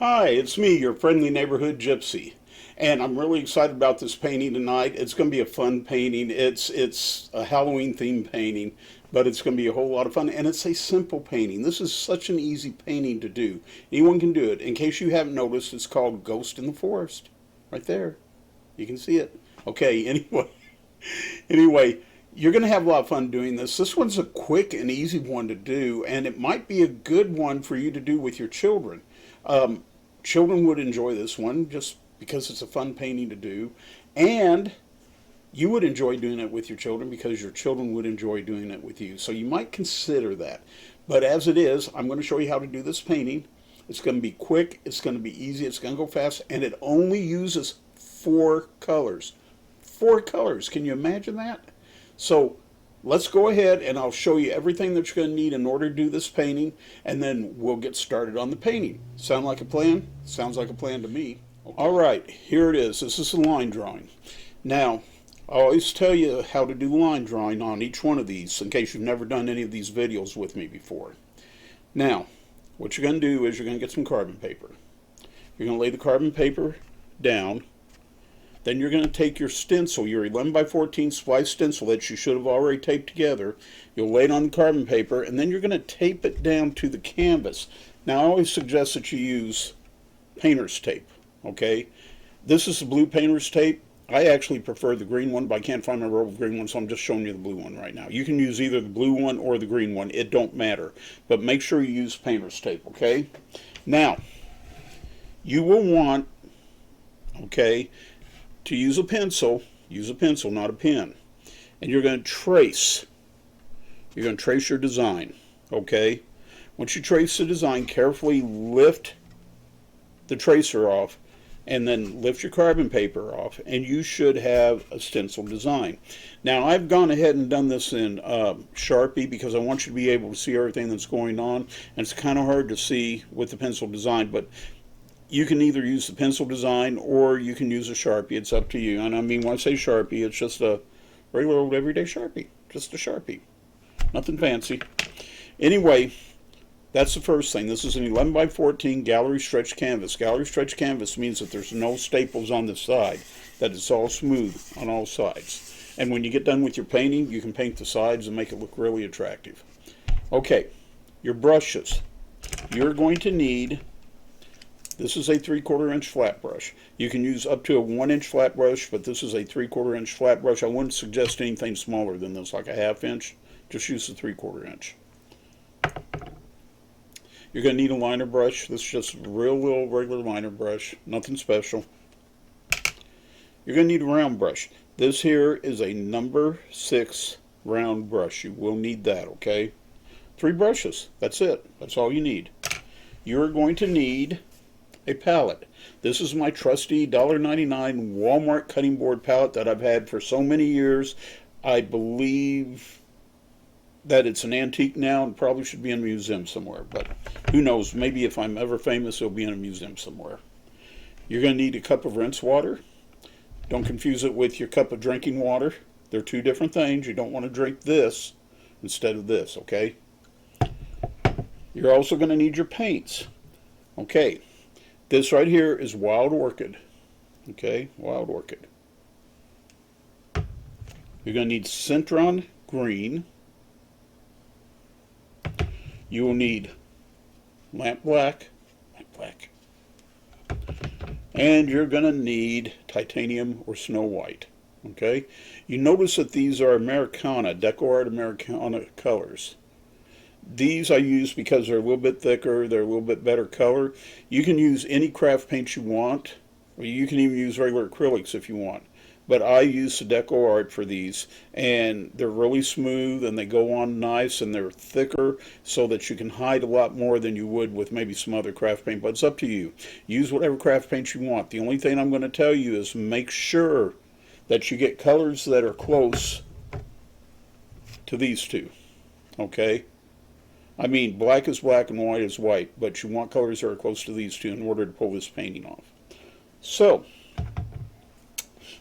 Hi, it's me, your friendly neighborhood gypsy. And I'm really excited about this painting tonight. It's going to be a fun painting. It's a Halloween themed painting, but it's going to be a whole lot of fun. And it's a simple painting. This is such an easy painting to do. Anyone can do it. In case you haven't noticed, it's called Ghost in the Forest. Right there. You can see it. Okay, anyway, you're going to have a lot of fun doing this. This one's a quick and easy one to do, and it might be a good one for you to do with your children. Um, Children would enjoy this one just because it's a fun painting to do, and you would enjoy doing it with your children because your children would enjoy doing it with you. So you might consider that. But as it is, I'm going to show you how to do this painting. It's going to be quick, it's going to be easy, it's going to go fast, and it only uses four colors. Four colors. Can you imagine that? So let's go ahead and I'll show you everything that you're going to need in order to do this painting, and then we'll get started on the painting. Sound like a plan? Sounds like a plan to me. Okay. All right, here it is. This is the line drawing. Now, I always tell you how to do line drawing on each one of these in case you've never done any of these videos with me before. Now, what you're going to do is you're going to get some carbon paper. You're going to lay the carbon paper down. Then you're going to take your stencil, your 11 by 14 splice stencil that you should have already taped together. You'll lay it on the carbon paper, and then you're going to tape it down to the canvas. Now, I always suggest that you use painter's tape, okay? This is the blue painter's tape. I actually prefer the green one, but I can't find my roll of green one, so I'm just showing you the blue one right now. You can use either the blue one or the green one. It don't matter. But make sure you use painter's tape, okay? Now, you will want, okay, to use a pencil, not a pen. And you're going to trace. You're going to trace your design, okay? Once you trace the design, carefully lift the tracer off and then lift your carbon paper off, and you should have a stencil design. Now, I've gone ahead and done this in Sharpie because I want you to be able to see everything that's going on, and it's kind of hard to see with the pencil design, but you can either use the pencil design or you can use a Sharpie. It's up to you. And I mean, when I say Sharpie, it's just a regular old everyday Sharpie. Just a Sharpie. Nothing fancy. Anyway, that's the first thing. This is an 11 by 14 gallery stretch canvas. Gallery stretch canvas means that there's no staples on the side, that it's all smooth on all sides. And when you get done with your painting, you can paint the sides and make it look really attractive. Okay, your brushes. You're going to need, this is a 3/4 inch flat brush. You can use up to a 1 inch flat brush, but this is a 3/4 inch flat brush. I wouldn't suggest anything smaller than this, like a 1/2 inch. Just use the 3/4 inch. You're going to need a liner brush. This is just a real little regular liner brush, nothing special. You're going to need a round brush. This here is a number 6 round brush. You will need that, okay? 3 brushes. That's it. That's all you need. You're going to need a palette. This is my trusty $1.99 Walmart cutting board palette that I've had for so many years. I believe that it's an antique now and probably should be in a museum somewhere, but who knows, maybe if I'm ever famous it'll be in a museum somewhere. You're going to need a cup of rinse water. Don't confuse it with your cup of drinking water. They're two different things. You don't want to drink this instead of this, okay? You're also going to need your paints. Okay, this right here is Wild Orchid. Okay, Wild Orchid. You're going to need Citron Green. You will need lamp black, and you're going to need titanium or snow white. Okay, you notice that these are Americana, Deco Art Americana colors. These I use because they're a little bit thicker, they're a little bit better color. You can use any craft paint you want, or you can even use regular acrylics if you want. But I use the Deco Art for these, and they're really smooth and they go on nice and they're thicker so that you can hide a lot more than you would with maybe some other craft paint, but it's up to you. Use whatever craft paint you want. The only thing I'm going to tell you is make sure that you get colors that are close to these two, okay? I mean, black is black and white is white, but you want colors that are close to these two in order to pull this painting off. So,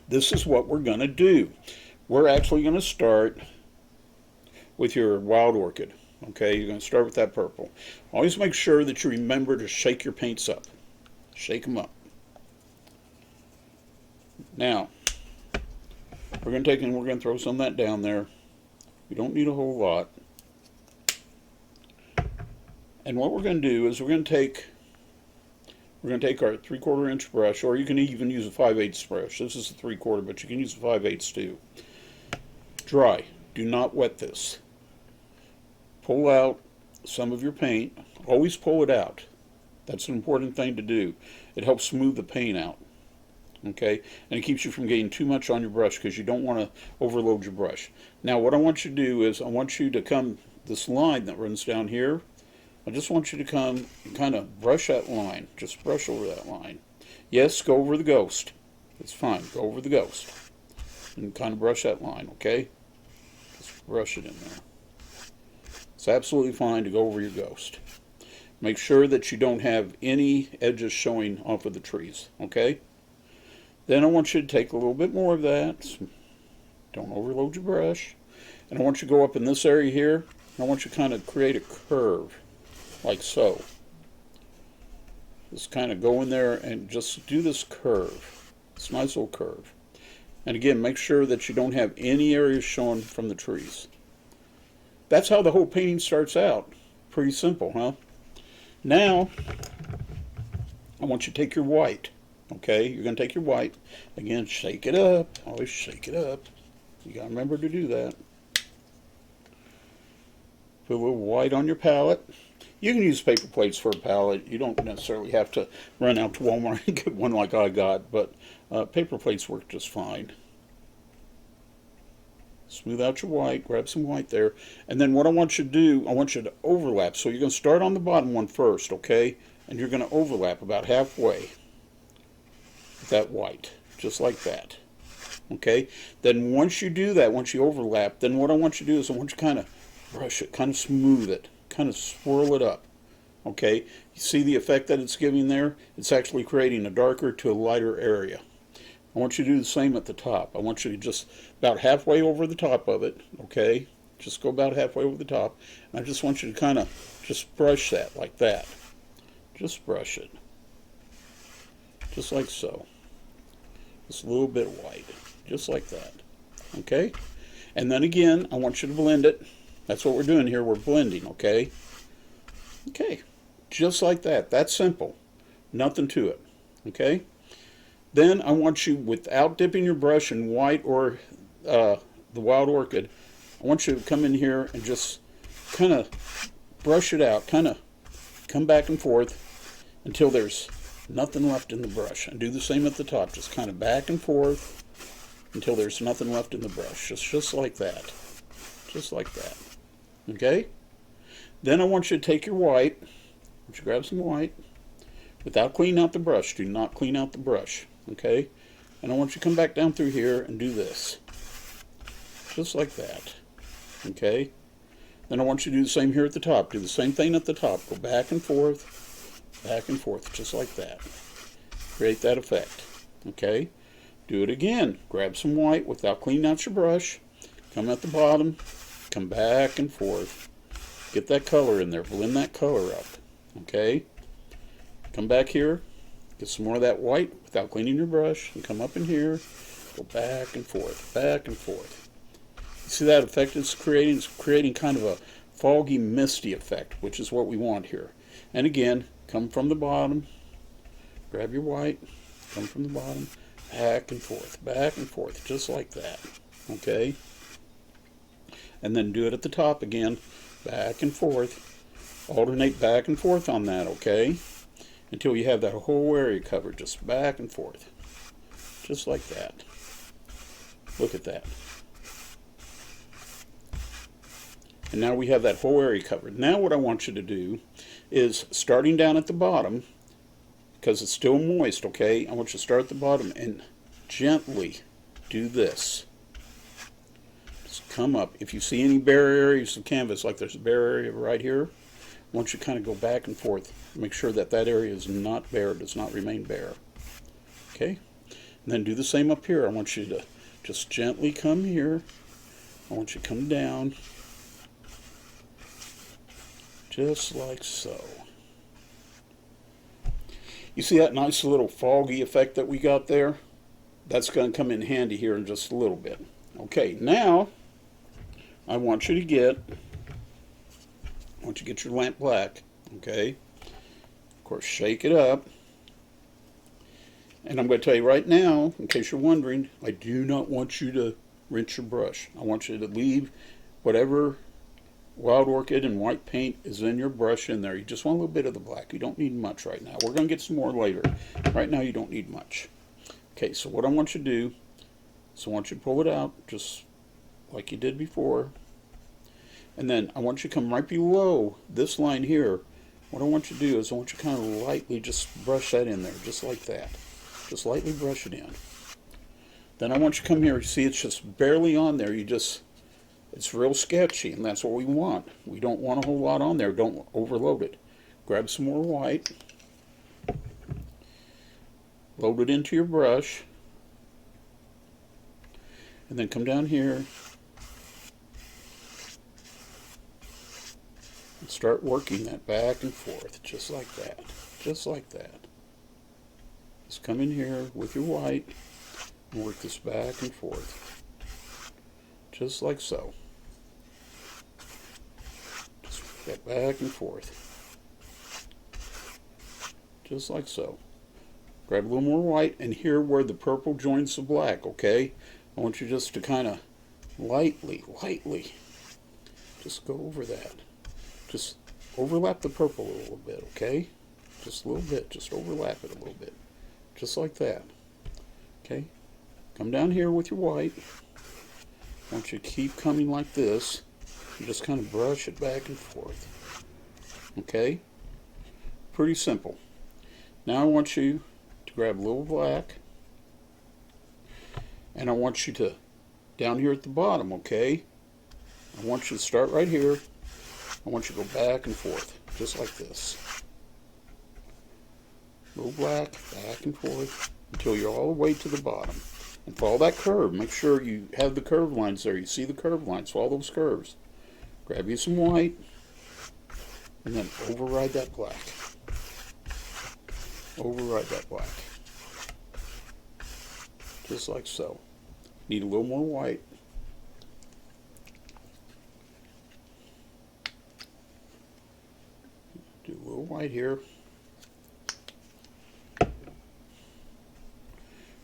this is what we're going to do. We're actually going to start with your Wild Orchid. Okay, you're going to start with that purple. Always make sure that you remember to shake your paints up. Shake them up. Now, we're going to take and we're going to throw some of that down there. We don't need a whole lot. And what we're going to do is we're going to take our 3/4 inch brush, or you can even use a 5/8 brush. This is a 3/4, but you can use a 5/8 too. Dry. Do not wet this. Pull out some of your paint. Always pull it out. That's an important thing to do. It helps smooth the paint out. Okay? And it keeps you from getting too much on your brush because you don't want to overload your brush. Now what I want you to do is I want you to come, this line that runs down here, I just want you to come and kind of brush that line. Just brush over that line. Yes, go over the ghost. It's fine. Go over the ghost. And kind of brush that line, okay? Just brush it in there. It's absolutely fine to go over your ghost. Make sure that you don't have any edges showing off of the trees, okay? Then I want you to take a little bit more of that. Don't overload your brush. And I want you to go up in this area here. And I want you to kind of create a curve, like so. Just kind of go in there and just do this curve. This nice little curve. And again, make sure that you don't have any areas showing from the trees. That's how the whole painting starts out. Pretty simple, huh? Now, I want you to take your white. Okay, you're going to take your white. Again, shake it up. Always shake it up. You got to remember to do that. Put a little white on your palette. You can use paper plates for a palette. You don't necessarily have to run out to Walmart and get one like I got, but paper plates work just fine. Smooth out your white, grab some white there, and then what I want you to do, I want you to overlap. So you're going to start on the bottom one first, okay? And you're going to overlap about halfway with that white, just like that. Okay? Then once you do that, once you overlap, then what I want you to do is I want you to kind of brush it, kind of smooth it, kind of swirl it up. Okay? You see the effect that it's giving there? It's actually creating a darker to a lighter area. I want you to do the same at the top. I want you to just about halfway over the top of it, okay? Just go about halfway over the top. And I just want you to kind of just brush that like that. Just brush it. Just like so. Just a little bit of white. Just like that. Okay? And then again, I want you to blend it. That's what we're doing here. We're blending, okay? Okay. Just like that. That's simple. Nothing to it. Okay? Then I want you, without dipping your brush in white or the wild orchid, I want you to come in here and just kind of brush it out, kind of come back and forth until there's nothing left in the brush. And do the same at the top, just kind of back and forth until there's nothing left in the brush. Just like that. Just like that. Okay? Then I want you to take your white, I want you to grab some white, without cleaning out the brush. Do not clean out the brush. Okay? And I want you to come back down through here and do this. Just like that. Okay? Then I want you to do the same here at the top. Do the same thing at the top. Go back and forth, just like that. Create that effect. Okay? Do it again. Grab some white without cleaning out your brush. Come at the bottom. Come back and forth. Get that color in there. Blend that color up. Okay? Come back here. Get some more of that white without cleaning your brush, and come up in here, go back and forth, back and forth. You see that effect it's creating? It's creating kind of a foggy, misty effect, which is what we want here. And again, come from the bottom, grab your white, come from the bottom, back and forth, just like that. Okay? And then do it at the top again, back and forth. Alternate back and forth on that, okay? Until you have that whole area covered, just back and forth. Just like that. Look at that. And now we have that whole area covered. Now what I want you to do is, starting down at the bottom, because it's still moist, okay? I want you to start at the bottom and gently do this. Just come up. If you see any bare areas of canvas, like there's a bare area right here, I want you to kind of go back and forth. Make sure that that area is not bare, does not remain bare. Okay? And then do the same up here. I want you to just gently come here. I want you to come down. Just like so. You see that nice little foggy effect that we got there? That's going to come in handy here in just a little bit. Okay, now I want you to get your lamp black, okay? Of course, shake it up. And I'm going to tell you right now, in case you're wondering, I do not want you to rinse your brush. I want you to leave whatever wild orchid and white paint is in your brush in there. You just want a little bit of the black. You don't need much right now. We're going to get some more later. Right now you don't need much. Okay, so what I want you to do is I want you to pull it out just like you did before. And then I want you to come right below this line here. What I want you to do is I want you to kind of lightly just brush that in there, just like that. Just lightly brush it in. Then I want you to come here. You see it's just barely on there. It's real sketchy, and that's what we want. We don't want a whole lot on there. Don't overload it. Grab some more white. Load it into your brush. And then come down here and start working that back and forth, just like that. Just like that. Just come in here with your white and work this back and forth. Just like so. Just work that back and forth. Just like so. Grab a little more white, and here where the purple joins the black, okay? I want you just to kind of lightly, just go over that. Just overlap the purple a little bit, okay? Just a little bit, just overlap it a little bit. Just like that. Okay? Come down here with your white. I want you to keep coming like this. And just kind of brush it back and forth. Okay? Pretty simple. Now I want you to grab a little black. And I want you to, down here at the bottom, okay? I want you to start right here. I want you to go back and forth, just like this. Little black, back and forth, until you're all the way to the bottom. And follow that curve. Make sure you have the curved lines there. You see the curved lines. Follow those curves. Grab you some white, and then override that black. Override that black. Just like so. Need a little more white. Do a little white here.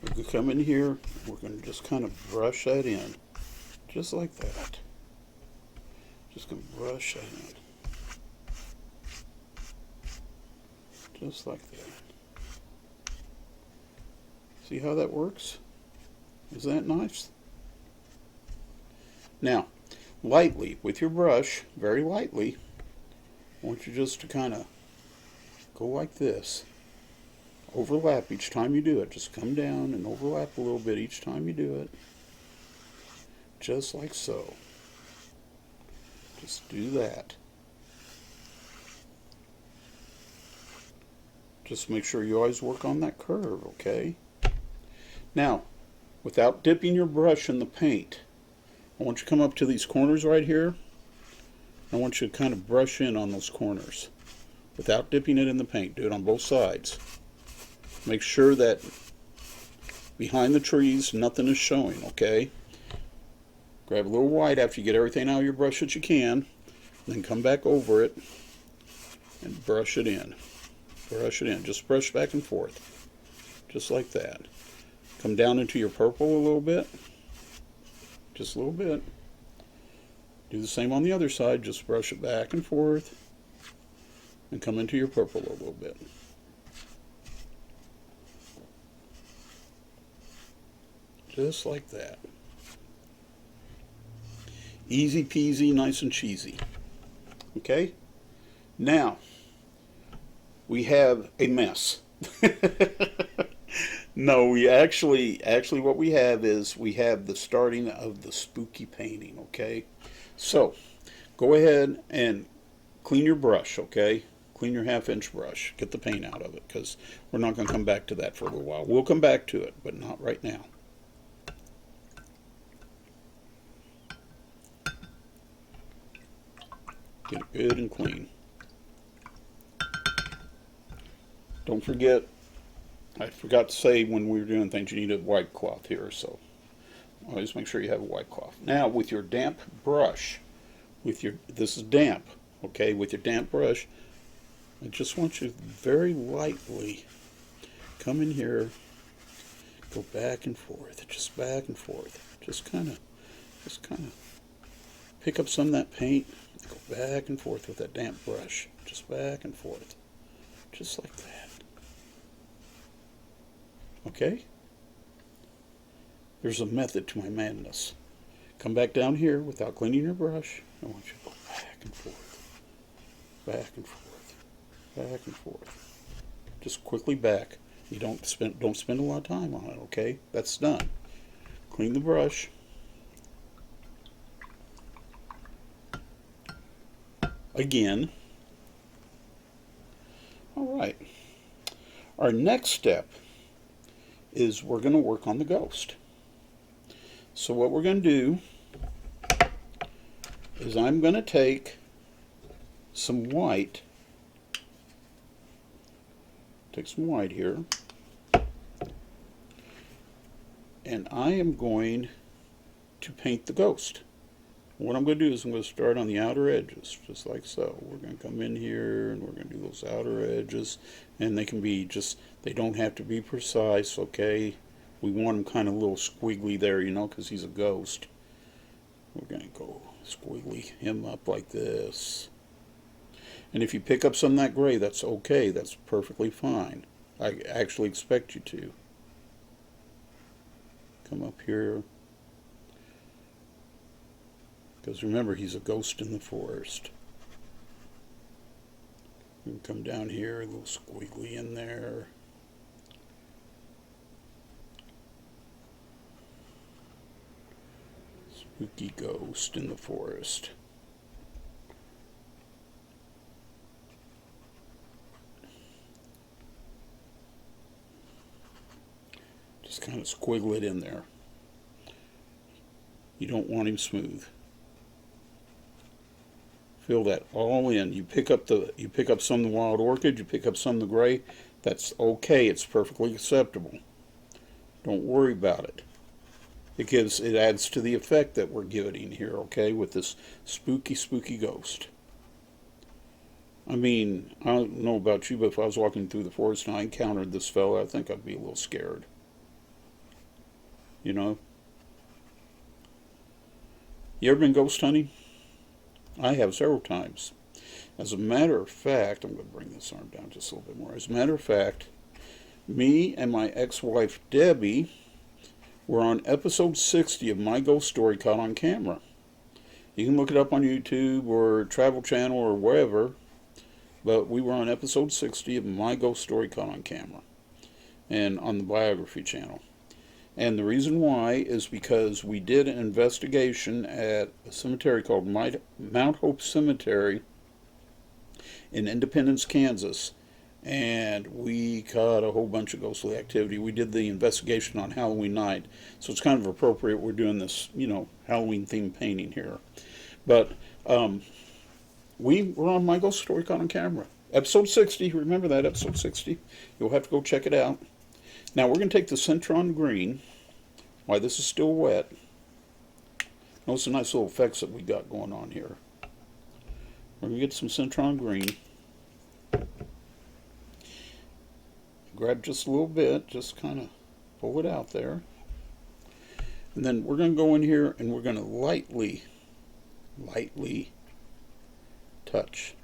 We're going to come in here. We're going to just kind of brush that in. Just like that. Just going to brush that in. Just like that. See how that works? Is that nice? Now, lightly, with your brush, very lightly, I want you just to kind of go like this. Overlap each time you do it. Just come down and overlap a little bit each time you do it. Just like so. Just do that. Just make sure you always work on that curve, okay? Now, without dipping your brush in the paint, I want you to come up to these corners right here. I want you to kind of brush in on those corners without dipping it in the paint. Do it on both sides. Make sure that behind the trees nothing is showing, okay? Grab a little white after you get everything out of your brush that you can, then come back over it and brush it in. Brush it in. Just brush back and forth. Just like that. Come down into your purple a little bit. Just a little bit. Do the same on the other side. Just brush it back and forth. And come into your purple a little bit. Just like that. Easy peasy, nice and cheesy. Okay? Now, we have a mess. No, we actually what we have is we have the starting of the spooky painting, okay? So, go ahead and clean your brush, okay? Clean your 1/2-inch brush. Get the paint out of it, because we're not going to come back to that for a little while. We'll come back to it, but not right now. Get it good and clean. Don't forget I forgot to say when we were doing things, you need a white cloth here, so always make sure you have a white cloth. Now, with your damp brush, this is damp, okay, with your damp brush, I just want you to very lightly come in here, go back and forth, just back and forth, just kind of pick up some of that paint, go back and forth with that damp brush, just back and forth, just like that. Okay? There's a method to my madness. Come back down here without cleaning your brush. I want you to go back and forth, back and forth, back and forth. Just quickly back. You don't spend a lot of time on it, okay? That's done. Clean the brush. Again. All right. Our next step is we're going to work on the ghost. So what we're going to do is I'm going to take some white, here, and I am going to paint the ghost. What I'm going to do is I'm going to start on the outer edges, just like so. We're going to come in here and we're going to do those outer edges, and they can be they don't have to be precise, okay? We want them kind of a little squiggly there, you know, because he's a ghost. We're going to go squiggly him up like this. And if you pick up some of that gray, that's okay. That's perfectly fine. I actually expect you to. Come up here. Because remember, he's a ghost in the forest. You can come down here, a little squiggly in there. Spooky ghost in the forest. Just kind of squiggle it in there. You don't want him smooth. Fill that all in. You pick up some of the wild orchid, you pick up some of the gray. That's okay. It's perfectly acceptable. Don't worry about it. It adds to the effect that we're giving here, okay, with this spooky, spooky ghost. I mean, I don't know about you, but if I was walking through the forest and I encountered this fella, I think I'd be a little scared. You know? You ever been ghost hunting? I have several times. As a matter of fact, I'm going to bring this arm down just a little bit more. As a matter of fact, me and my ex-wife Debbie were on episode 60 of My Ghost Story Caught on Camera. You can look it up on YouTube or Travel Channel or wherever, but we were on episode 60 of My Ghost Story Caught on Camera and on the Biography channel. And the reason why is because we did an investigation at a cemetery called Mount Hope Cemetery in Independence, Kansas. And we caught a whole bunch of ghostly activity. We did the investigation on Halloween night. So it's kind of appropriate we're doing this, you know, Halloween themed painting here. But we were on My Ghost Story Caught on Camera. Episode 60, remember that, episode 60. You'll have to go check it out. Now we're going to take the Centron Green, while this is still wet. Notice the nice little effects that we got going on here. We're going to get some Centron Green. Grab just a little bit, just kind of pull it out there. And then we're going to go in here and we're going to lightly touch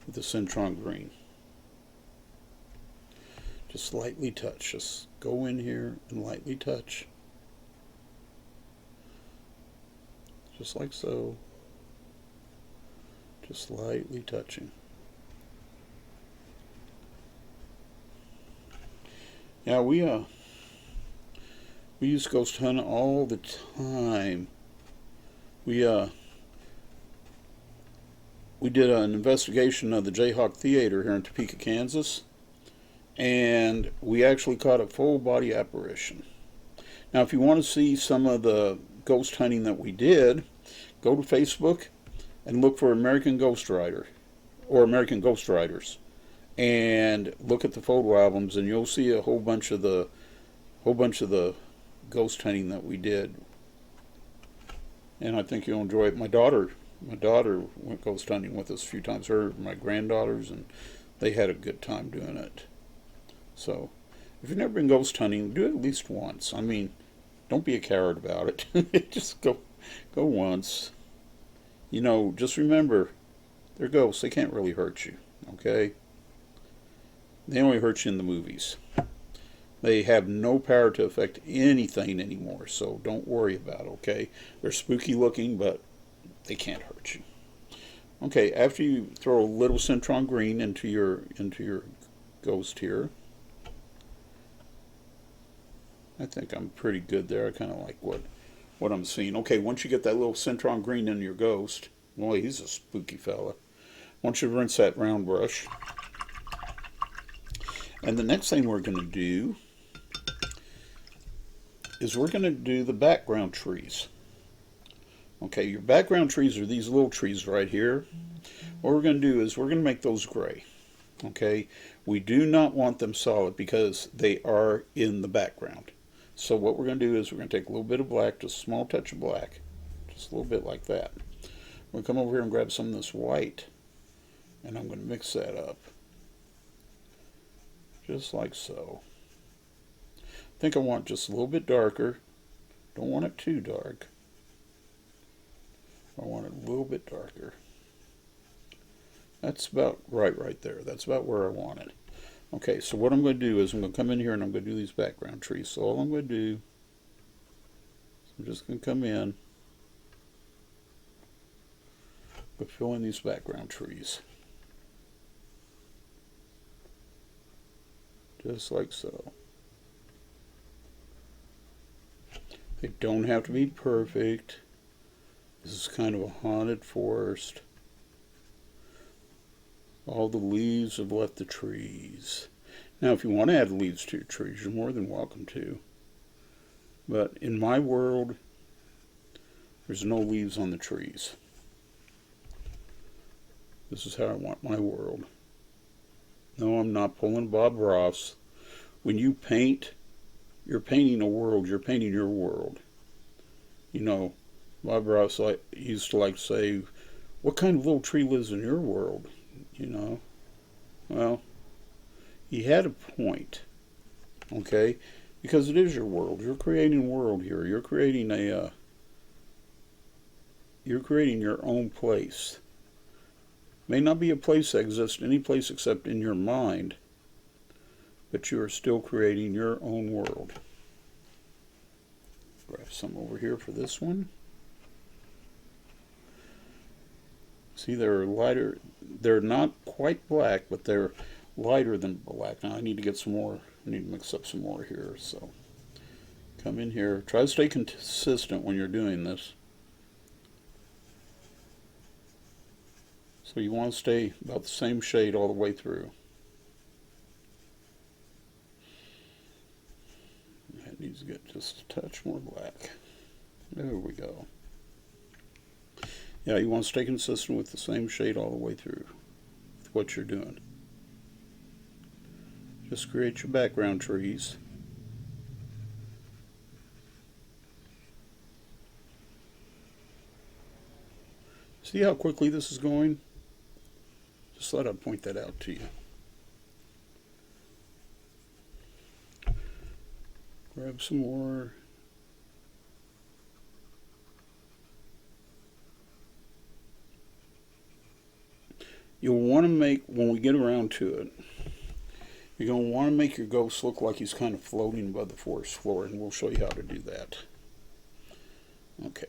with the Centron Green. Just lightly touch. Just go in here and lightly touch. Just like so. Just lightly touching. Yeah, we use ghost hunting all the time. We did an investigation of the Jayhawk Theater here in Topeka, Kansas. And we actually caught a full body apparition. Now, if you want to see some of the ghost hunting that we did, go to Facebook and look for American Ghost Rider or American Ghost Riders. and look at the photo albums, and you'll see a whole bunch of the ghost hunting that we did, and I think you'll enjoy it. My daughter went ghost hunting with us a few times. Her, my granddaughters, and they had a good time doing it. So, if you've never been ghost hunting, do it at least once. I mean, don't be a coward about it. Just go once. You know, just remember, they're ghosts. They can't really hurt you. Okay? They only hurt you in the movies. They have no power to affect anything anymore, so don't worry about it, okay? They're spooky looking, but they can't hurt you. Okay, after you throw a little Centron green into your ghost here, I think I'm pretty good there. I kind of like what I'm seeing. Okay, once you get that little Centron green in your ghost, boy, he's a spooky fella. Once you rinse that round brush, and the next thing we're going to do is we're going to do the background trees. Okay, your background trees are these little trees right here. What we're going to do is we're going to make those gray. Okay, we do not want them solid because they are in the background. So what we're going to do is we're going to take a little bit of black, just a small touch of black, just a little bit like that. We'll come over here and grab some of this white, and I'm going to mix that up, just like so. I think I want just a little bit darker. Don't want it too dark. I want it a little bit darker. That's about right there. That's about where I want it. Okay, so what I'm going to do is I'm going to come in here and I'm going to do these background trees. So all I'm going to do is I'm just going to come in, but fill in these background trees. Just like so. They don't have to be perfect. This is kind of a haunted forest. All the leaves have left the trees. Now, if you want to add leaves to your trees, you're more than welcome to. But in my world, there's no leaves on the trees. This is how I want my world. No, I'm not pulling Bob Ross. When you paint, you're painting a world. You're painting your world. You know, Bob Ross used to like to say, what kind of little tree lives in your world? You know, well, he had a point, okay, because it is your world. You're creating a world here. You're creating your own place. May not be a place that exists any place except in your mind, but you are still creating your own world. Grab some over here for this one. See, they're lighter. They're not quite black, but they're lighter than black. Now I need to get some more. I need to mix up some more here. So come in here. Try to stay consistent when you're doing this. So you want to stay about the same shade all the way through. That needs to get just a touch more black. There we go. Yeah, you want to stay consistent with the same shade all the way through with what you're doing. Just create your background trees. See how quickly this is going? Just thought I'd point that out to you. Grab some more. You'll want to make, when we get around to it, you're going to want to make your ghost look like he's kind of floating above the forest floor, and we'll show you how to do that. Okay.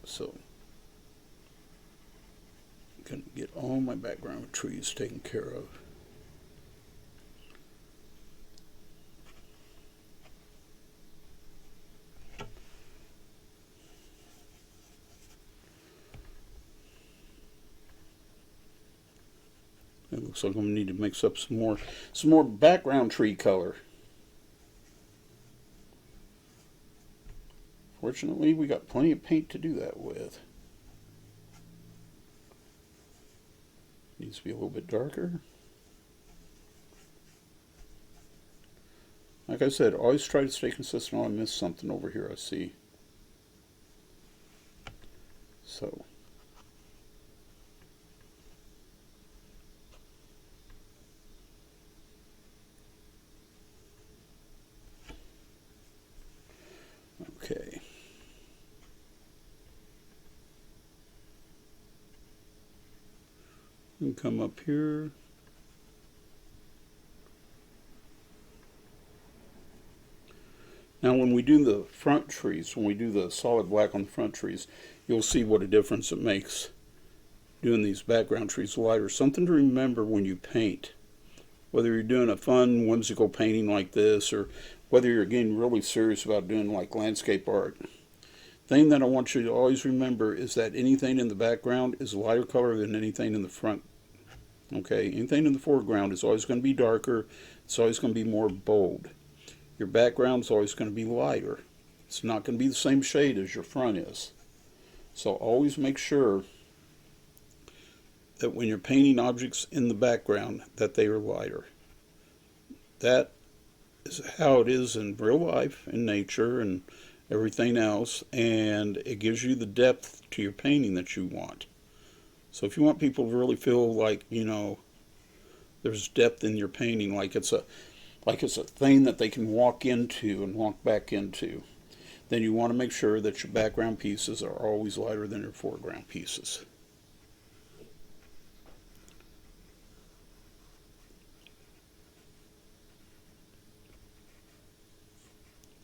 So, I'm going to get all my background trees taken care of. It looks like I'm going to need to mix up some more background tree color. Fortunately, we got plenty of paint to do that with. Needs to be a little bit darker. Like I said, always try to stay consistent. Oh, I missed something over here, I see. So, okay. And come up here. Now when we do the front trees, when we do the solid black on the front trees, you'll see what a difference it makes doing these background trees lighter. Something to remember when you paint. Whether you're doing a fun, whimsical painting like this, or whether you're getting really serious about doing like landscape art. Thing that I want you to always remember is that anything in the background is lighter color than anything in the front. Okay, anything in the foreground is always going to be darker. It's always going to be more bold. Your background is always going to be lighter. It's not going to be the same shade as your front is. So always make sure that when you're painting objects in the background that they are lighter. That is how it is in real life, in nature, and everything else, and it gives you the depth to your painting that you want. So if you want people to really feel like, you know, there's depth in your painting, like it's a thing that they can walk into and walk back into, then you want to make sure that your background pieces are always lighter than your foreground pieces.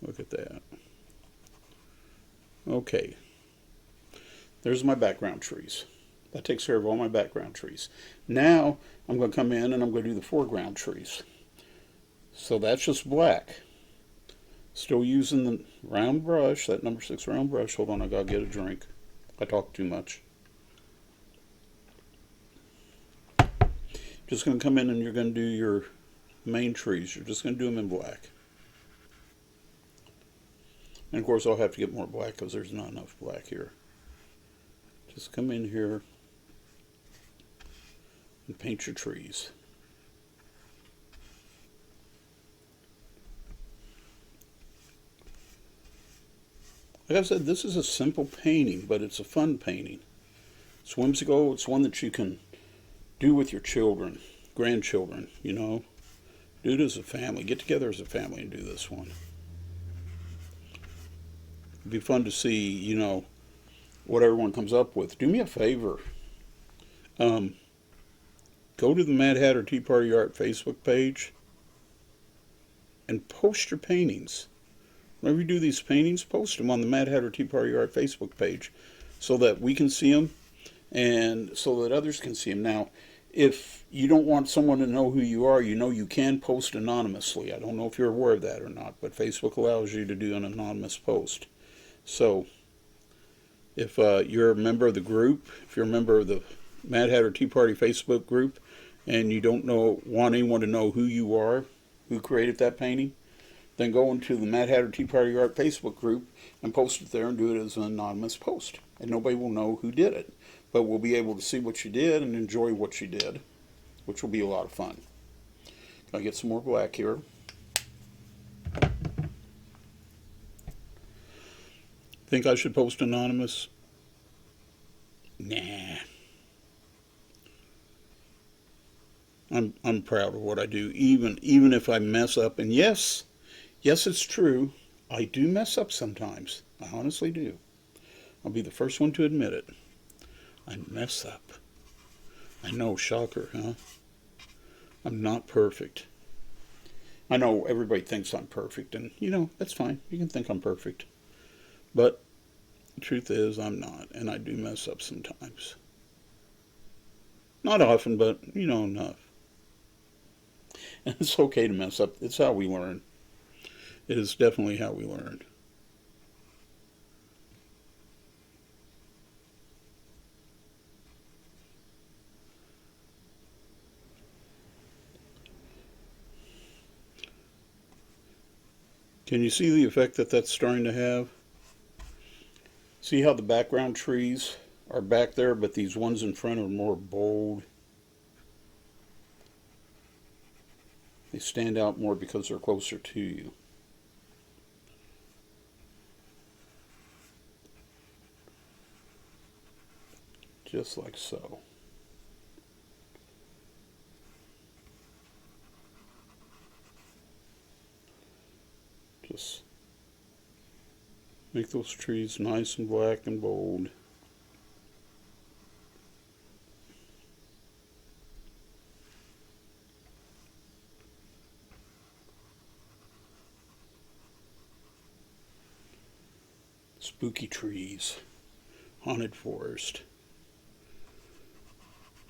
Look at that. Okay, there's my background trees. That takes care of all my background trees. Now I'm going to come in and I'm going to do the foreground trees. So that's just black. Still using the round brush, that number 6 round brush. Hold on, I gotta get a drink. I talk too much. Just going to come in and you're going to do your main trees. You're just going to do them in black. And of course I'll have to get more black because there's not enough black here. Just come in here and paint your trees. Like I said, this is a simple painting, but it's a fun painting. It's whimsical. It's one that you can do with your children, grandchildren, you know. Do it as a family. Get together as a family and do this one. It'd be fun to see, you know, what everyone comes up with. Do me a favor. Go to the Mad Hatter Tea Party Art Facebook page and post your paintings. Whenever you do these paintings, post them on the Mad Hatter Tea Party Art Facebook page so that we can see them and so that others can see them. Now, if you don't want someone to know who you are, you know you can post anonymously. I don't know if you're aware of that or not, but Facebook allows you to do an anonymous post. So, if you're a member of the group, if you're a member of the Mad Hatter Tea Party Facebook group, and you don't want anyone to know who you are, who created that painting, then go into the Mad Hatter Tea Party Art Facebook group and post it there and do it as an anonymous post. And nobody will know who did it. But we'll be able to see what you did and enjoy what you did, which will be a lot of fun. Can I get some more black here? Think I should post anonymous? Nah. I'm proud of what I do, even if I mess up. And yes, it's true. I do mess up sometimes. I honestly do. I'll be the first one to admit it. I mess up. I know, shocker, huh? I'm not perfect. I know everybody thinks I'm perfect, and you know, that's fine. You can think I'm perfect. But the truth is, I'm not, and I do mess up sometimes. Not often, but you know, enough. And it's okay to mess up. It's how we learn. It is definitely how we learn. Can you see the effect that that's starting to have? See how the background trees are back there, but these ones in front are more bold. They stand out more because they're closer to you. Just like so. Just make those trees nice and black and bold. Spooky trees. Haunted forest.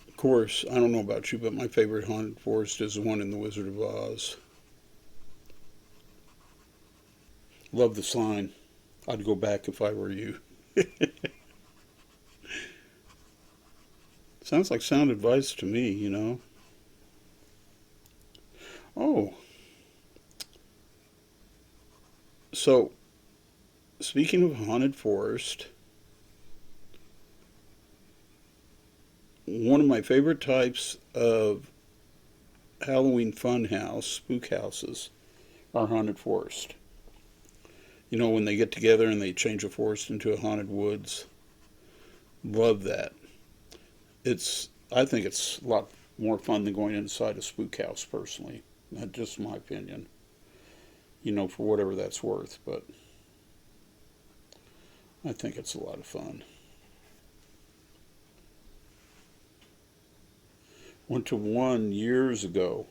Of course, I don't know about you, but my favorite haunted forest is the one in The Wizard of Oz. Love the sign. I'd go back if I were you. Sounds like sound advice to me, you know. Oh, so speaking of haunted forest, one of my favorite types of Halloween fun house, spook houses, are haunted forest. You know, when they get together and they change a forest into a haunted woods. Love that. I think it's a lot more fun than going inside a spook house, personally. That's just my opinion. You know, for whatever that's worth, but I think it's a lot of fun. Went to one years ago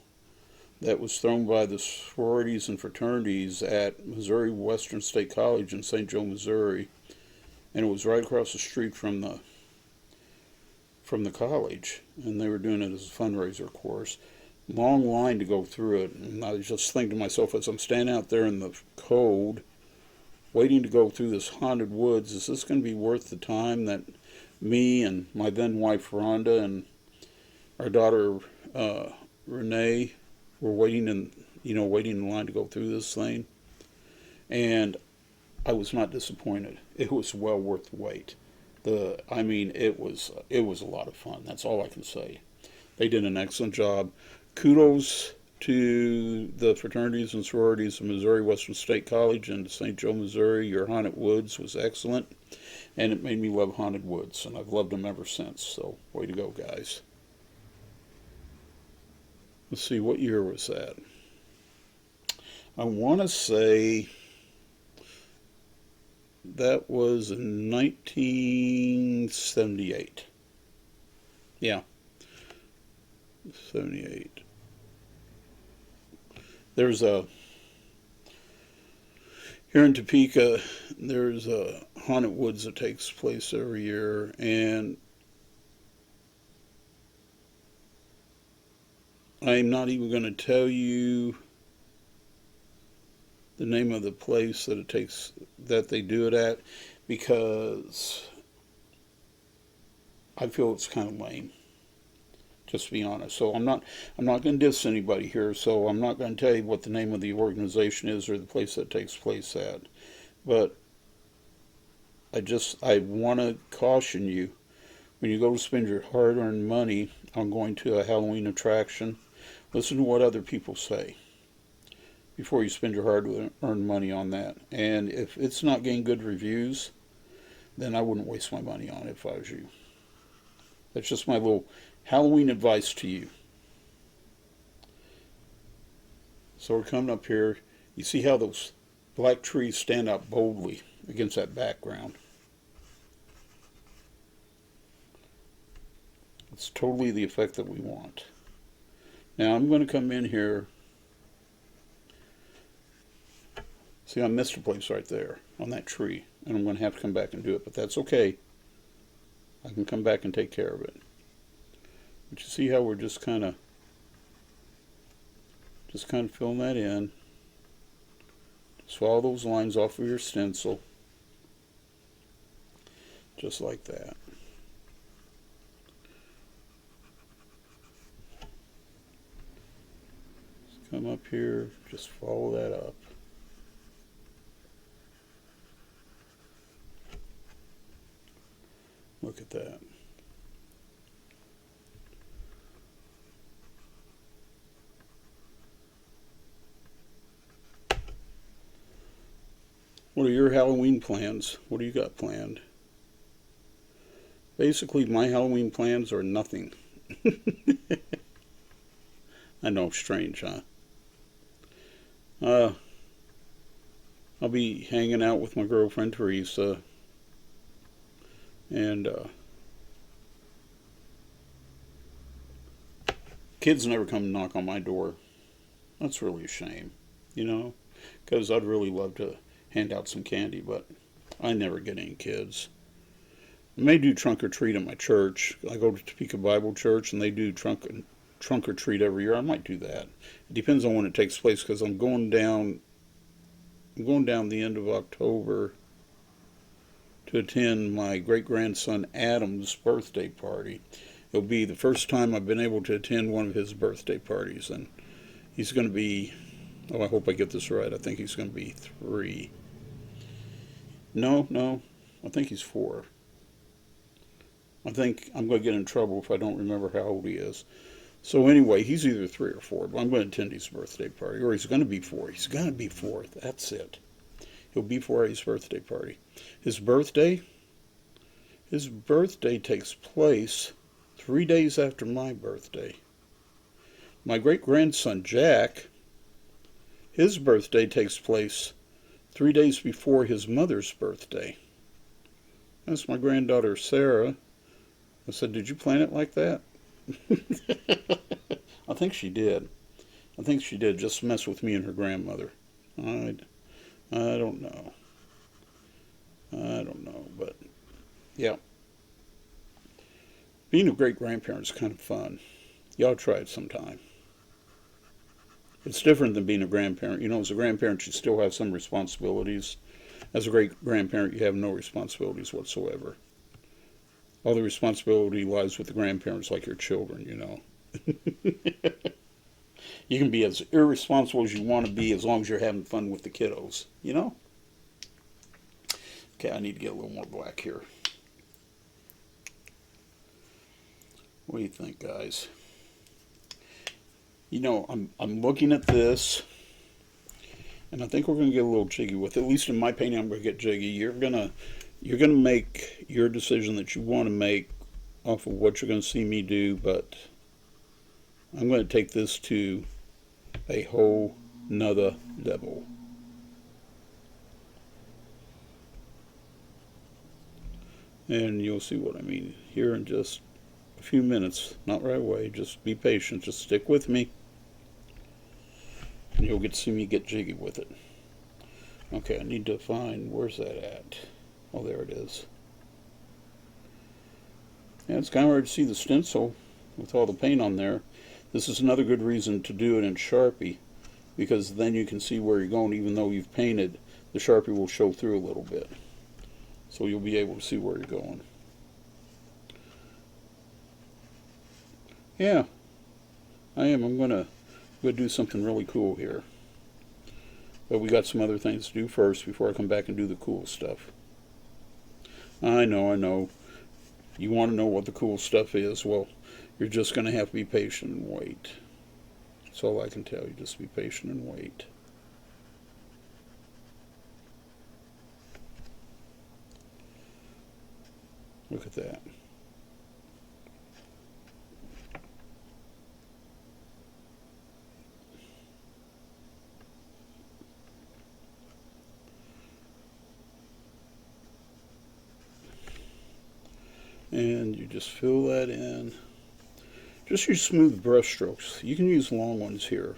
that was thrown by the sororities and fraternities at Missouri Western State College in St. Joe, Missouri, and it was right across the street from the college, and they were doing it as a fundraiser course. Long line to go through it, and I was just thinking to myself as I'm standing out there in the cold, waiting to go through this haunted woods, is this going to be worth the time that me and my then wife Rhonda and our daughter Renee were waiting in line to go through this thing? And I was not disappointed. It was well worth the wait. It was a lot of fun. That's all I can say. They did an excellent job. Kudos to the fraternities and sororities of Missouri Western State College and St. Joe, Missouri. Your haunted woods was excellent, and it made me love haunted woods, and I've loved them ever since. So, way to go, guys. Let's see, what year was that? I want to say that was in 1978. Yeah, 78. There's here in Topeka, there's a haunted woods that takes place every year, and I'm not even going to tell you the name of the place that they do it at, because I feel it's kind of lame, just to be honest. So I'm not going to diss anybody here, so I'm not going to tell you what the name of the organization is or the place that takes place at. But I want to caution you, when you go to spend your hard-earned money on going to a Halloween attraction, listen to what other people say before you spend your hard-earned money on that. And if it's not getting good reviews, then I wouldn't waste my money on it if I was you. That's just my little Halloween advice to you. So we're coming up here. You see how those black trees stand out boldly against that background. It's totally the effect that we want. Now I'm going to come in here. See, I missed a place right there on that tree, and I'm going to have to come back and do it, but that's okay. I can come back and take care of it. But you see how we're just kind of filling that in. Just follow those lines off of your stencil, just like that. Just come up here, just follow that up. Look at that. What are your Halloween plans? What do you got planned? Basically, my Halloween plans are nothing. I know, strange, huh? Uh, I'll be hanging out with my girlfriend Teresa, and kids never come to knock on my door. That's really a shame, you know, because I'd really love to hand out some candy, but I never get any kids. I may do trunk or treat at my church. I go to Topeka Bible Church, and they do trunk or treat every year. I might do that. It depends on when it takes place, because I'm going down the end of October to attend my great-grandson Adam's birthday party. It'll be the first time I've been able to attend one of his birthday parties, and he's going to be, oh, I hope I get this right, I think he's going to be 3. No, I think he's 4. I think I'm going to get in trouble if I don't remember how old he is. So anyway, he's either 3 or 4, but I'm going to attend his birthday party, or he's going to be 4. He's going to be 4. That's it. He'll be 4 at his birthday party. His birthday takes place 3 days after my birthday. My great-grandson Jack, his birthday takes place 3 days before his mother's birthday. That's my granddaughter Sarah. I said, did you plan it like that? I think she did. Just mess with me and her grandmother. I don't know. But yeah. Being a great-grandparent is kind of fun. Y'all try it sometime. It's different than being a grandparent. You know, as a grandparent, you still have some responsibilities. As a great-grandparent, you have no responsibilities whatsoever. All the responsibility lies with the grandparents, like your children, you know. You can be as irresponsible as you want to be as long as you're having fun with the kiddos, you know? Okay, I need to get a little more black here. What do you think, guys? You know, I'm looking at this, and I think we're going to get a little jiggy with it. At least in my painting, I'm going to get jiggy. You're gonna make your decision that you want to make off of what you're going to see me do, but I'm going to take this to a whole nother level. And you'll see what I mean here in just a few minutes. Not right away, just be patient, just stick with me, and you'll get to see me get jiggy with it. Okay, I need to find, where's that at? Oh, there it is. Yeah, it's kind of hard to see the stencil with all the paint on there. This is another good reason to do it in Sharpie, because then you can see where you're going. Even though you've painted, the Sharpie will show through a little bit. So you'll be able to see where you're going. Yeah, I am. I'm going to do something really cool here. But we got some other things to do first before I come back and do the cool stuff. I know. You want to know what the cool stuff is? Well, you're just going to have to be patient and wait. That's all I can tell you. Just be patient and wait. Look at that. And you just fill that in. Just use smooth brush strokes. You can use long ones here.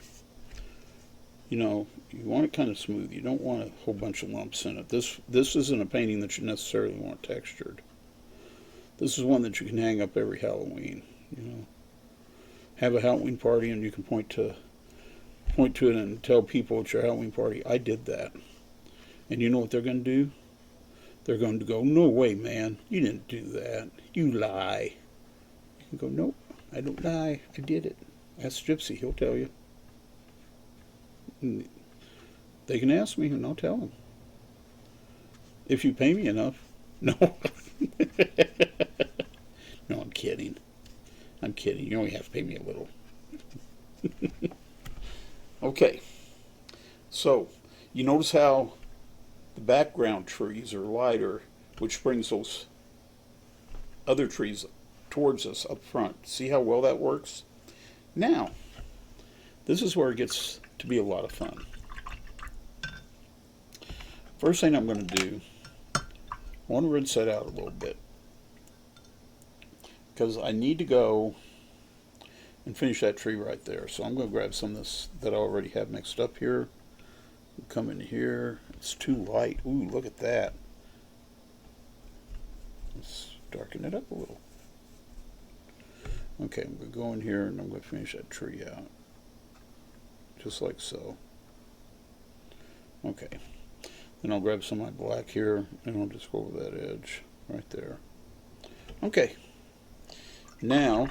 You know, you want it kind of smooth. You don't want a whole bunch of lumps in it. This isn't a painting that you necessarily want textured. This is one that you can hang up every Halloween. You know, have a Halloween party and you can point to it and tell people it's your Halloween party. I did that. And you know what they're going to do? They're going to go, no way, man, you didn't do that. You lie. You can go, nope, I don't lie. I did it. Ask Gypsy, he'll tell you. And they can ask me and I'll tell them. If you pay me enough. No. No, I'm kidding. You only have to pay me a little. Okay. So, you notice how the background trees are lighter, which brings those other trees towards us up front. See how well that works? Now, this is where it gets to be a lot of fun. First thing I'm going to do, I want to rinse that out a little bit, because I need to go and finish that tree right there. So I'm going to grab some of this that I already have mixed up here. Come in here. It's too light. Ooh, look at that. Let's darken it up a little. Okay, I'm going to go in here and I'm going to finish that tree out. Just like so. Okay. Then I'll grab some of my black here and I'll just go over that edge right there. Okay. Now,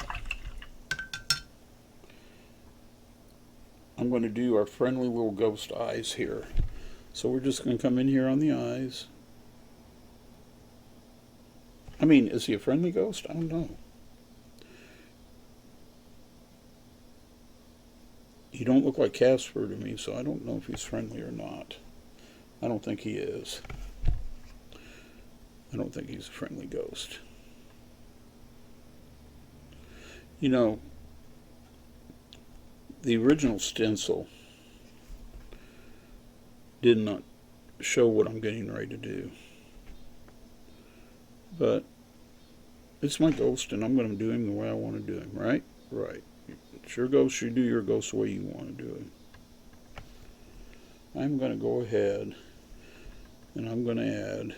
I'm going to do our friendly little ghost eyes here. So we're just going to come in here on the eyes. I mean, is he a friendly ghost? I don't know. He don't look like Casper to me, so I don't know if he's friendly or not. I don't think he is. I don't think he's a friendly ghost. You know, the original stencil did not show what I'm getting ready to do. But it's my ghost and I'm going to do him the way I want to do him, right? Right. It's your ghost, you do your ghost the way you want to do him. I'm going to go ahead and I'm going to add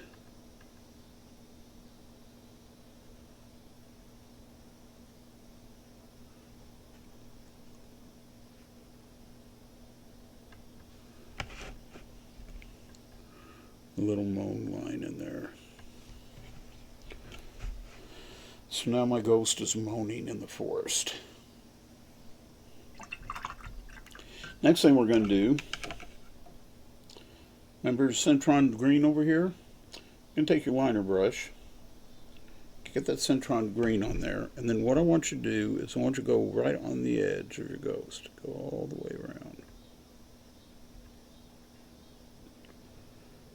a little moan line in there. So now my ghost is moaning in the forest. Next thing we're going to do, remember Centron green over here? You're going to take your liner brush, get that Centron green on there, and then what I want you to do is I want you to go right on the edge of your ghost. Go all the way around.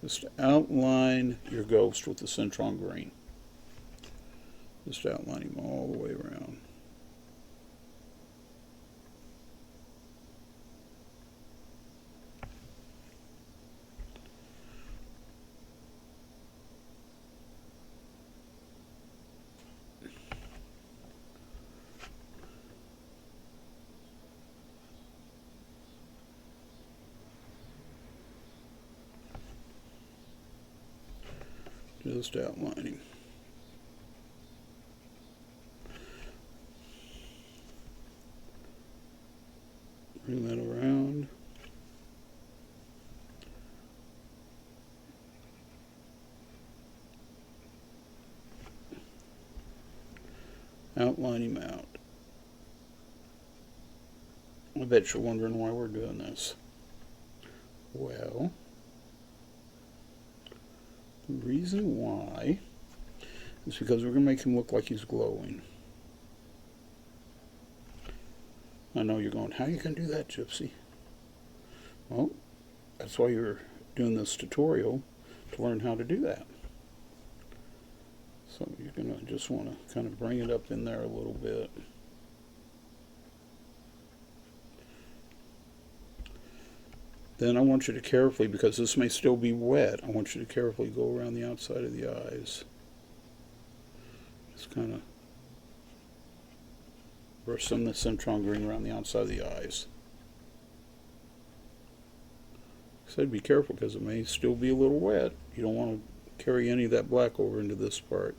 Just outline your ghost with the Centron green. Just outline him all the way around. Just outlining. Bring that around. Outline him out. I bet you're wondering why we're doing this. Well, the reason why is because we're going to make him look like he's glowing. I know you're going, how are you going to do that, Gypsy? Well, that's why you're doing this tutorial, to learn how to do that. So you're going to just want to kind of bring it up in there a little bit. Then I want you to carefully, because this may still be wet, I want you to carefully go around the outside of the eyes. Just kind of brush some of the Centron green around the outside of the eyes. I said be careful because it may still be a little wet. You don't want to carry any of that black over into this part.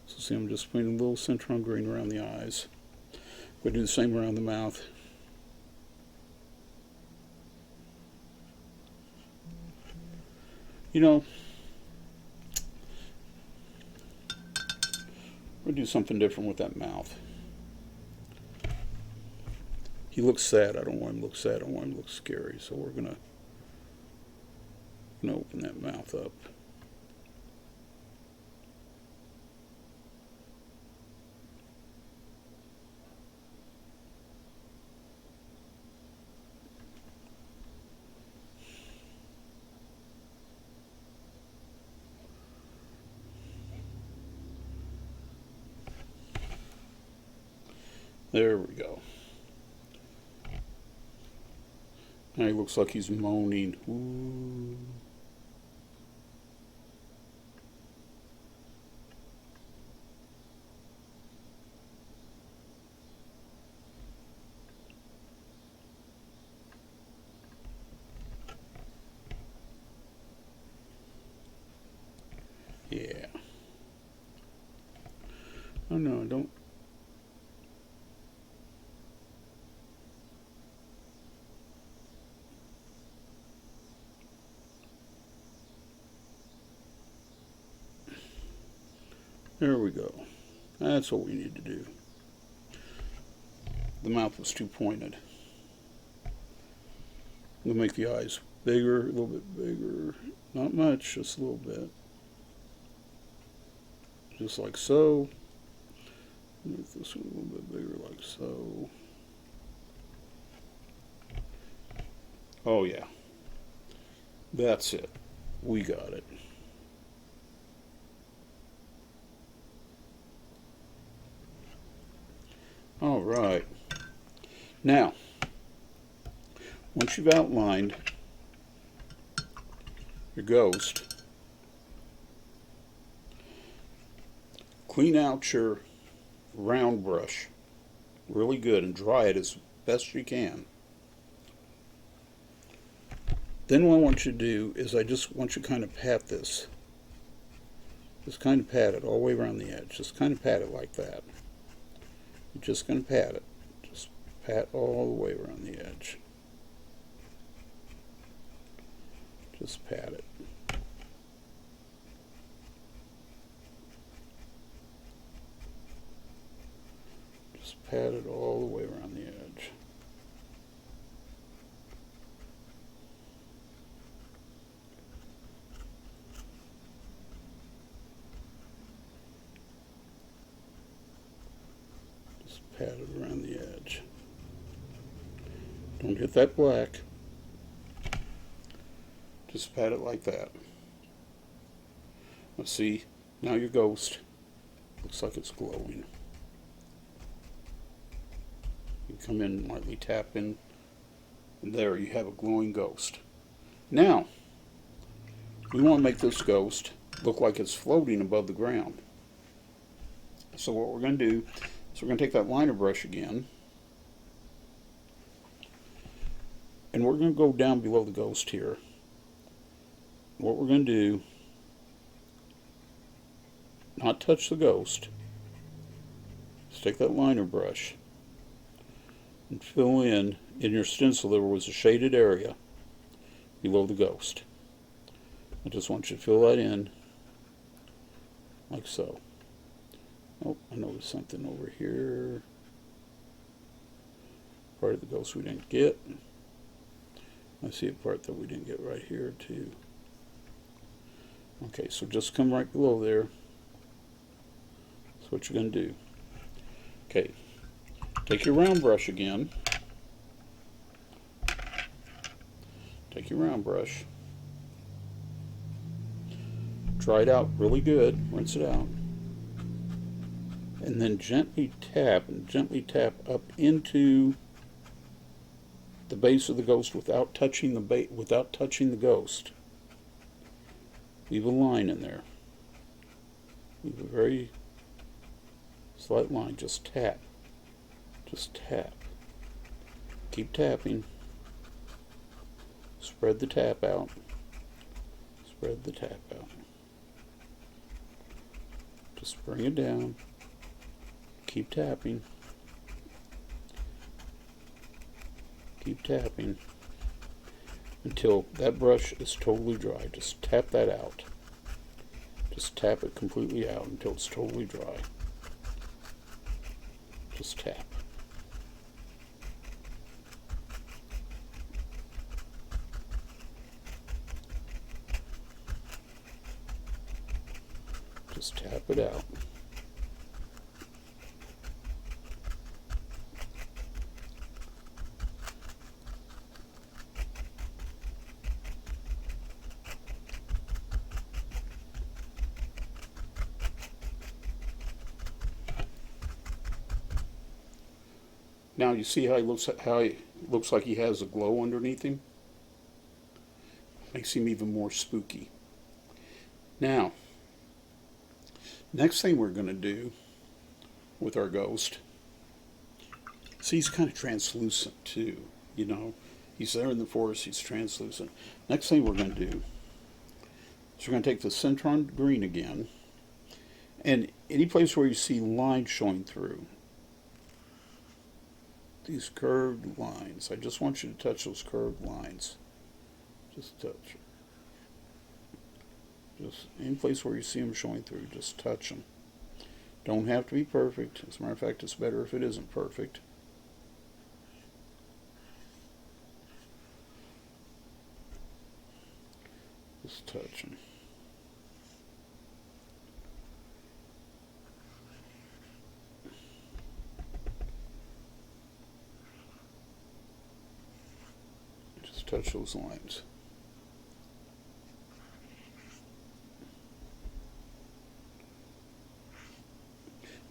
So see, I'm just putting a little Centron green around the eyes. We'll do the same around the mouth. You know, we'll do something different with that mouth. He looks sad. I don't want him to look sad. I don't want him to look scary. So we're gonna open that mouth up. There we go. Now he looks like he's moaning. Ooh. Yeah. Oh no, don't. There we go. That's what we need to do. The mouth was too pointed. We'll make the eyes bigger, a little bit bigger. Not much, just a little bit. Just like so. Make this one a little bit bigger, like so. Oh yeah. That's it. We got it. All right. Now, once you've outlined your ghost, clean out your round brush really good and dry it as best you can. Then what I want you to do is I just want you to kind of pat this. Just kind of pat it all the way around the edge. Just kind of pat it like that. You're just going to pat it. Just pat all the way around the edge. Just pat it. Just pat it all the way around the edge. Pat it around the edge. Don't hit that black. Just pat it like that. Let's see. Now your ghost looks like it's glowing. You come in, lightly tap in, and there you have a glowing ghost. Now, we want to make this ghost look like it's floating above the ground. So what we're going to do is we're going to take that liner brush again, and we're going to go down below the ghost here. What we're going to do, not touch the ghost, is take that liner brush and fill in your stencil there was a shaded area below the ghost. I just want you to fill that in like so. Oh, I noticed something over here. Part of the ghost we didn't get. I see a part that we didn't get right here too. Okay, so just come right below there. That's what you're going to do. Okay, take your round brush again. Take your round brush. Dry it out really good. Rinse it out. And then gently tap up into the base of the ghost without touching the ghost. Leave a line in there. Leave a very slight line. Just tap. Just tap. Keep tapping. Spread the tap out. Spread the tap out. Just bring it down. Keep tapping. Keep tapping until that brush is totally dry. Just tap that out. Just tap it completely out until it's totally dry. Just tap. Just tap it out. Now you see how he looks like he has a glow underneath him? Makes him even more spooky. Now, next thing we're going to do with our ghost, see, he's kind of translucent too, you know. He's there in the forest, he's translucent. Next thing we're going to do is we're going to take the Centron green again, and any place where you see lines showing through, these curved lines, I just want you to touch those curved lines. Just touch. Just any place where you see them showing through, just touch them. Don't have to be perfect. As a matter of fact, it's better if it isn't perfect. Just touch them. Just touch those lines.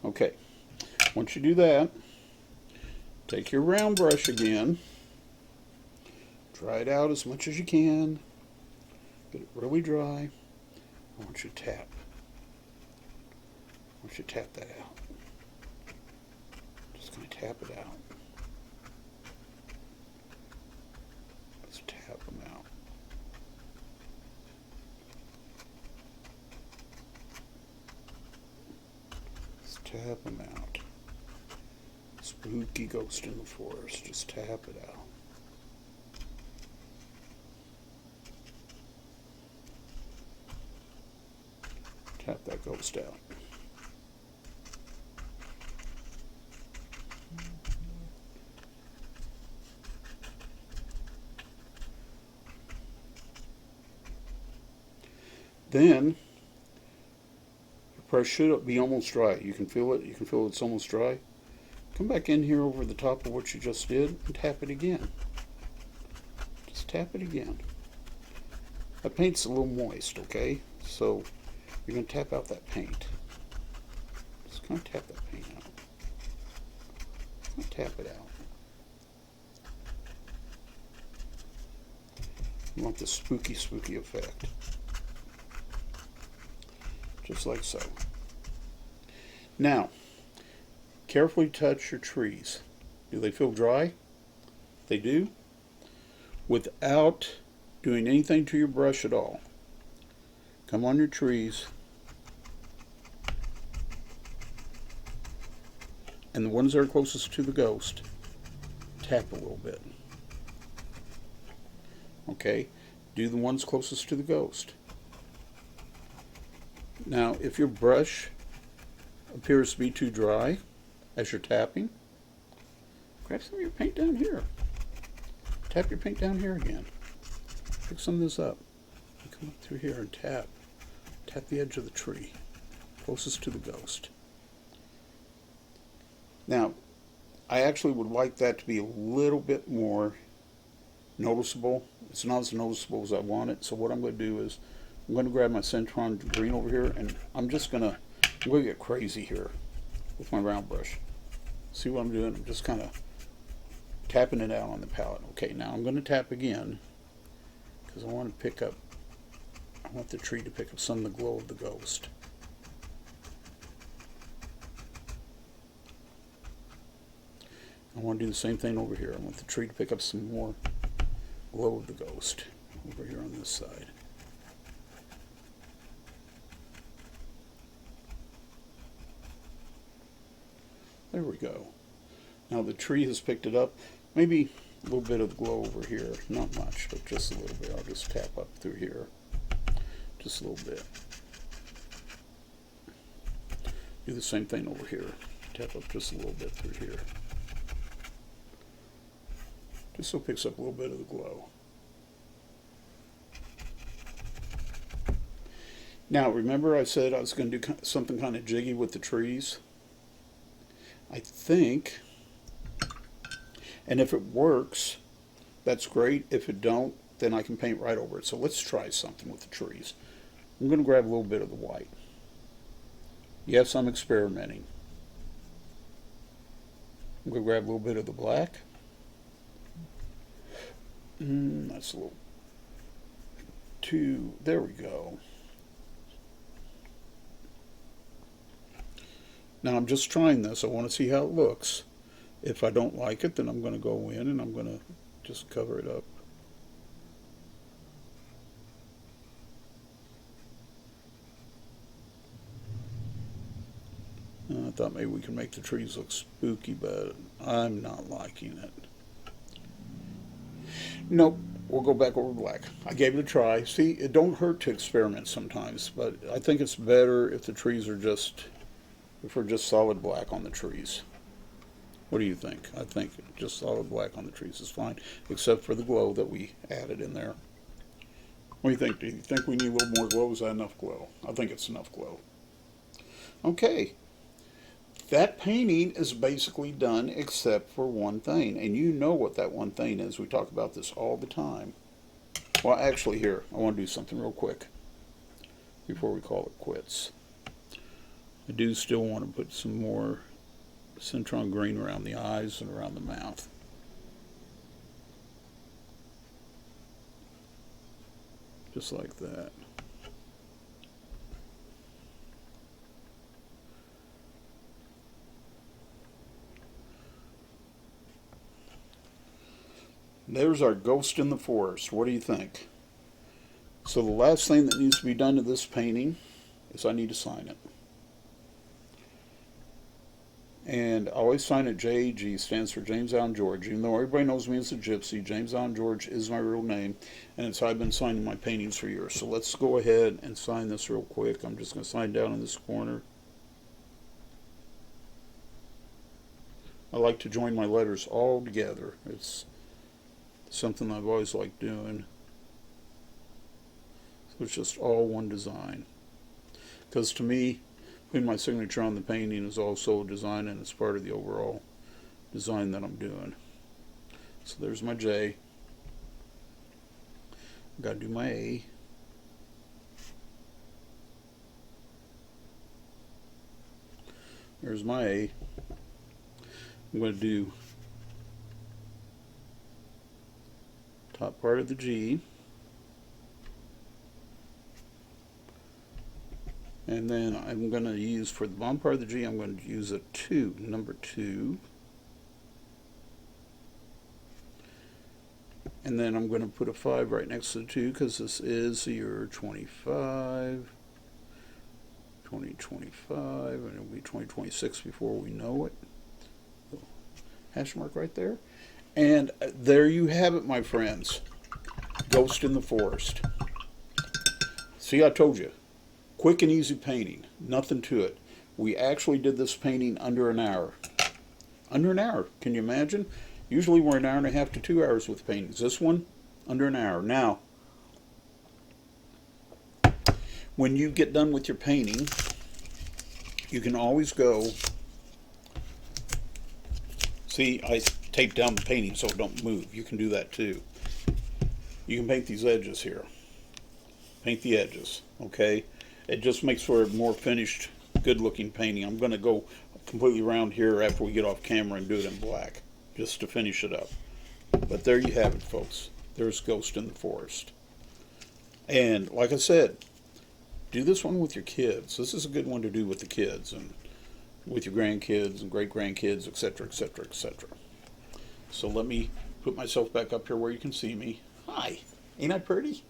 Okay, once you do that, take your round brush again, dry it out as much as you can, get it really dry. I want you to tap. I want you to tap that out. Just going to tap it out. Just tap them out. Tap them out. Spooky ghost in the forest. Just tap it out. Tap that ghost out. Then brush should be almost dry. You can feel it. You can feel it's almost dry. Come back in here over the top of what you just did and tap it again. Just tap it again. That paint's a little moist, okay? So you're going to tap out that paint. Just kind of tap that paint out. Tap it out. You want the spooky, spooky effect. Just like so. Now, carefully touch your trees. Do they feel dry? They do? Without doing anything to your brush at all. Come on your trees. And the ones that are closest to the ghost, tap a little bit. Okay? Do the ones closest to the ghost. Now, if your brush appears to be too dry as you're tapping, grab some of your paint down here. Tap your paint down here again. Pick some of this up. And come up through here and tap. Tap the edge of the tree, closest to the ghost. Now, I actually would like that to be a little bit more noticeable. It's not as noticeable as I want it, so what I'm going to do is I'm going to grab my Centron green over here, and I'm going to get crazy here with my round brush. See what I'm doing? I'm just kind of tapping it out on the palette. Okay, now I'm going to tap again because I want the tree to pick up some of the glow of the ghost. I want to do the same thing over here. I want the tree to pick up some more glow of the ghost over here on this side. There we go. Now the tree has picked it up. Maybe a little bit of glow over here. Not much, but just a little bit. I'll just tap up through here. Just a little bit. Do the same thing over here. Tap up just a little bit through here. Just so it picks up a little bit of the glow. Now remember I said I was going to do something kind of jiggy with the trees? I think, and if it works, that's great. If it don't, then I can paint right over it. So let's try something with the trees. I'm going to grab a little bit of the white. Yes, I'm experimenting. I'm going to grab a little bit of the black. That's a little too, there we go. Now I'm just trying this. I want to see how it looks. If I don't like it, then I'm going to go in and I'm going to just cover it up. I thought maybe we could make the trees look spooky, but I'm not liking it. Nope, we'll go back over black. I gave it a try. See, it don't hurt to experiment sometimes, but I think it's better if the trees are just, if we're just solid black on the trees. What do you think? I think just solid black on the trees is fine, except for the glow that we added in there. What do you think? Do you think we need a little more glow? Is that enough glow? I think it's enough glow. Okay. That painting is basically done except for one thing, and you know what that one thing is. We talk about this all the time. Well, actually, here, I want to do something real quick before we call it quits. I do still want to put some more Citron green around the eyes and around the mouth. Just like that. There's our ghost in the forest. What do you think? So the last thing that needs to be done to this painting is I need to sign it. And I always sign it JAG, stands for James Allen George. Even though everybody knows me as a gypsy, James Allen George is my real name. And it's how I've been signing my paintings for years. So let's go ahead and sign this real quick. I'm just going to sign down in this corner. I like to join my letters all together. It's something I've always liked doing. So it's just all one design. Because to me, putting my signature on the painting is also a design, and it's part of the overall design that I'm doing. So there's my J. I've got to do my A. There's my A. I'm going to do top part of the G, and then I'm going to use, for the bottom part of the G, I'm going to use a 2, number 2, and then I'm going to put a 5 right next to the 2 because this is the year 2025, and it'll be 2026 before we know it. Hash mark right there. And there you have it, my friends. Ghost in the Forest. See, I told you. Quick and easy painting. Nothing to it. We actually did this painting under an hour. Under an hour. Can you imagine? Usually we're an hour and a half to 2 hours with paintings. This one, under an hour. Now, when you get done with your painting, you can always go. See, I tape down the painting so it don't move. You can do that too. You can paint these edges here. Paint the edges, okay? It just makes for a more finished, good-looking painting. I'm going to go completely around here after we get off camera and do it in black, just to finish it up. But there you have it, folks. There's Ghost in the Forest. And like I said, do this one with your kids. This is a good one to do with the kids and with your grandkids and great-grandkids, etc., etc., etc. So let me put myself back up here where you can see me. Hi, ain't I pretty?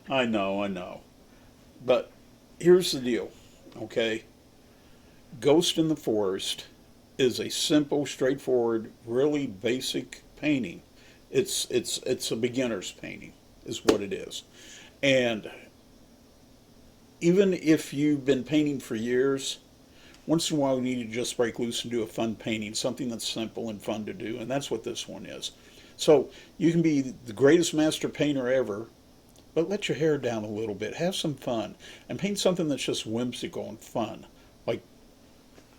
I know. But here's the deal, okay? Ghost in the Forest is a simple, straightforward, really basic painting. It's a beginner's painting, is what it is. And even if you've been painting for years, once in a while you need to just break loose and do a fun painting, something that's simple and fun to do, and that's what this one is. So you can be the greatest master painter ever, but let your hair down a little bit, have some fun, and paint something that's just whimsical and fun, like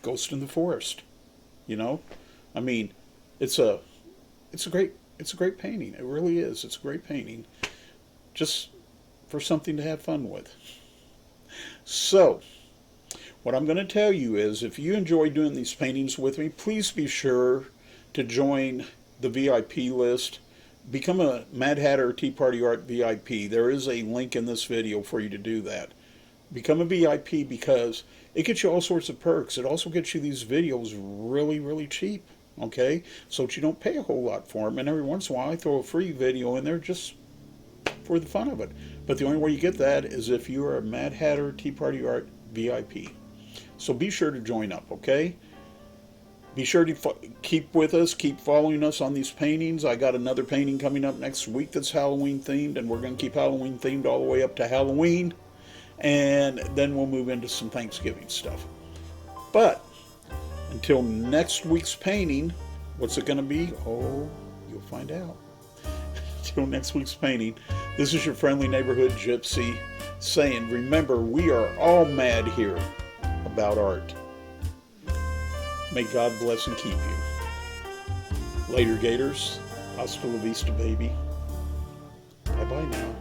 Ghost in the Forest. You know, I mean, it's a great painting. It really is. It's a great painting, just for something to have fun with. So, What I'm going to tell you is if you enjoy doing these paintings with me, please be sure to join the VIP list. Become a Mad Hatter Tea Party Art VIP. There is a link in this video for you to do that. Become a VIP because it gets you all sorts of perks. It also gets you these videos really, really cheap. Okay? So that you don't pay a whole lot for them. And every once in a while I throw a free video in there just for the fun of it. But the only way you get that is if you are a Mad Hatter Tea Party Art VIP. So be sure to join up, okay? Be sure to keep with us, keep following us on these paintings. I got another painting coming up next week that's Halloween themed, and we're going to keep Halloween themed all the way up to Halloween. And then we'll move into some Thanksgiving stuff. But until next week's painting, what's it going to be? Oh, you'll find out. Until next week's painting, this is your friendly neighborhood gypsy saying, remember, we are all mad here about art. May God bless and keep you. Later, Gators. Hasta la vista, baby. Bye-bye now.